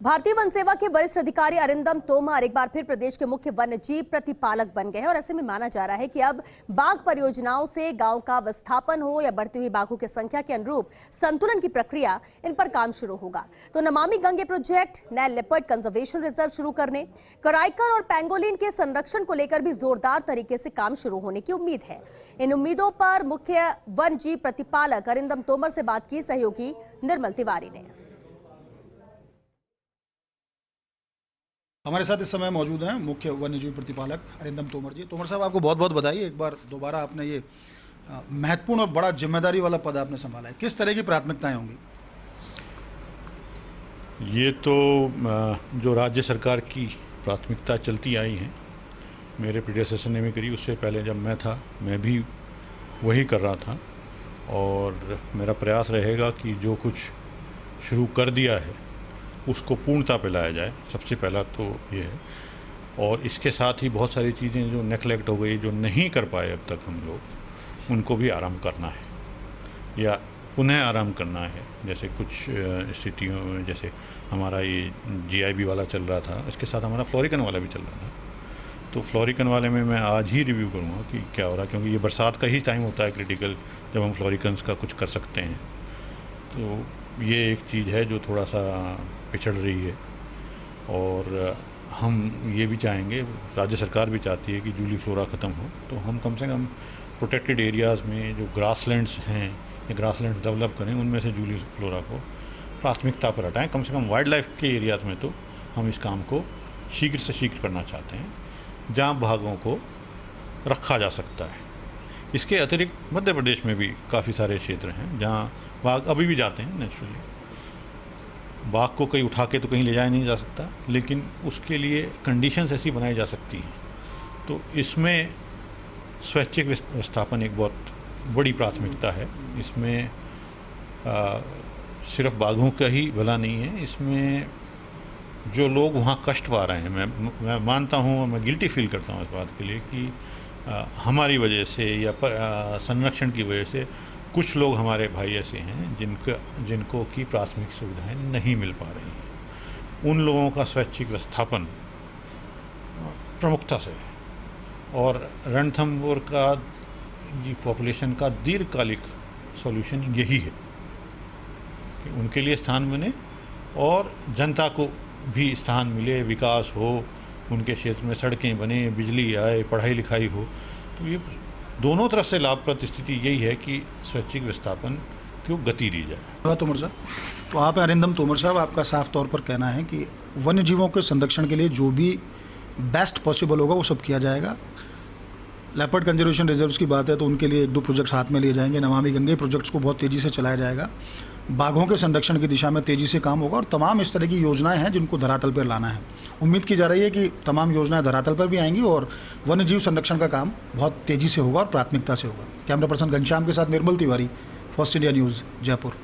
भारतीय वन सेवा के वरिष्ठ अधिकारी अरिंदम तोमर एक बार फिर प्रदेश के मुख्य वन्य जीव प्रतिपालक बन गए हैं और ऐसे में माना जा रहा है कि अब बाघ परियोजनाओं से गांव का विस्थापन हो या बढ़ती हुई बाघों की संख्या के अनुरूप संतुलन की प्रक्रिया, इन पर काम शुरू होगा। तो नमामि गंगे प्रोजेक्ट, नए लेपर्ड कंजर्वेशन रिजर्व शुरू करने, कराइकर और पेंगोलिन के संरक्षण को लेकर भी जोरदार तरीके से काम शुरू होने की उम्मीद है। इन उम्मीदों पर मुख्य वन जीव प्रतिपालक अरिंदम तोमर से बात की सहयोगी निर्मल तिवारी ने। हमारे साथ इस समय मौजूद हैं मुख्य वन्यजीव प्रतिपालक अरिंदम तोमर जी। तोमर साहब, आपको बहुत बहुत बधाई। एक बार दोबारा आपने ये महत्वपूर्ण और बड़ा जिम्मेदारी वाला पद आपने संभाला है। किस तरह की प्राथमिकताएं होंगी? ये तो जो राज्य सरकार की प्राथमिकता चलती आई हैं, मेरे प्रीडेसेसर ने भी करी, उससे पहले जब मैं था मैं भी वही कर रहा था। और मेरा प्रयास रहेगा कि जो कुछ शुरू कर दिया है उसको पूर्णता पे लाया जाए, सबसे पहला तो ये है। और इसके साथ ही बहुत सारी चीज़ें जो नेगलेक्ट हो गई, जो नहीं कर पाए अब तक हम लोग, उनको भी आराम करना है या पुनः आराम करना है। जैसे कुछ स्थितियों में, जैसे हमारा ये जीआईबी वाला चल रहा था, इसके साथ हमारा फ्लोरिकन वाला भी चल रहा था। तो फ्लोरिकन वाले में मैं आज ही रिव्यू करूँगा कि क्या हो रहा है, क्योंकि ये बरसात का ही टाइम होता है क्रिटिकल, जब हम फ्लोरिकन्स का कुछ कर सकते हैं। तो ये एक चीज़ है जो थोड़ा सा पिछड़ रही है। और हम ये भी चाहेंगे, राज्य सरकार भी चाहती है कि जूली फ्लोरा ख़त्म हो, तो हम कम से कम प्रोटेक्टेड एरियाज़ में जो ग्रासलैंड्स हैं या ग्रासलैंड डेवलप करें, उनमें से जूली फ्लोरा को प्राथमिकता पर हटाएं। कम से कम वाइल्ड लाइफ के एरियाज़ में तो हम इस काम को शीघ्र से शीघ्र करना चाहते हैं, जहाँ बाघों को रखा जा सकता है। इसके अतिरिक्त मध्य प्रदेश में भी काफ़ी सारे क्षेत्र हैं जहाँ बाघ अभी भी जाते हैं नेचुरली। बाघ को कहीं उठा के तो कहीं ले जाया नहीं जा सकता, लेकिन उसके लिए कंडीशंस ऐसी बनाई जा सकती हैं। तो इसमें स्वैच्छिक विस्थापन एक बहुत बड़ी प्राथमिकता है। इसमें सिर्फ बाघों का ही भला नहीं है, इसमें जो लोग वहाँ कष्ट पा रहे हैं, मैं मानता हूँ और मैं गिल्टी फील करता हूँ इस बात के लिए कि हमारी वजह से या संरक्षण की वजह से कुछ लोग हमारे भाई ऐसे हैं जिनको की प्राथमिक सुविधाएं नहीं मिल पा रही हैं। उन लोगों का स्वैच्छिक विस्थापन प्रमुखता से, और रणथंभौर का पॉपुलेशन का दीर्घकालिक सॉल्यूशन यही है कि उनके लिए स्थान बने और जनता को भी स्थान मिले, विकास हो, उनके क्षेत्र में सड़कें बने, बिजली आए, पढ़ाई लिखाई हो। तो ये दोनों तरफ से लाभप्रद स्थिति यही है कि स्वैच्छिक विस्थापन को गति दी जाए। तोमर साहब, तो आप अरिंदम तोमर साहब, आपका साफ तौर पर कहना है कि वन्य जीवों के संरक्षण के लिए जो भी बेस्ट पॉसिबल होगा वो सब किया जाएगा। लेपर्ड कंजर्वेशन रिजर्व्स की बात है तो उनके लिए एक दो प्रोजेक्ट्स हाथ में लिए जाएंगे। नमामि गंगे प्रोजेक्ट्स को बहुत तेज़ी से चलाया जाएगा। बाघों के संरक्षण की दिशा में तेज़ी से काम होगा और तमाम इस तरह की योजनाएं हैं जिनको धरातल पर लाना है। उम्मीद की जा रही है कि तमाम योजनाएं धरातल पर भी आएंगी और वन्यजीव संरक्षण का काम बहुत तेज़ी से होगा और प्राथमिकता से होगा। कैमरा पर्सन घनश्याम के साथ Nirmal Tiwari, first India news, Jaipur.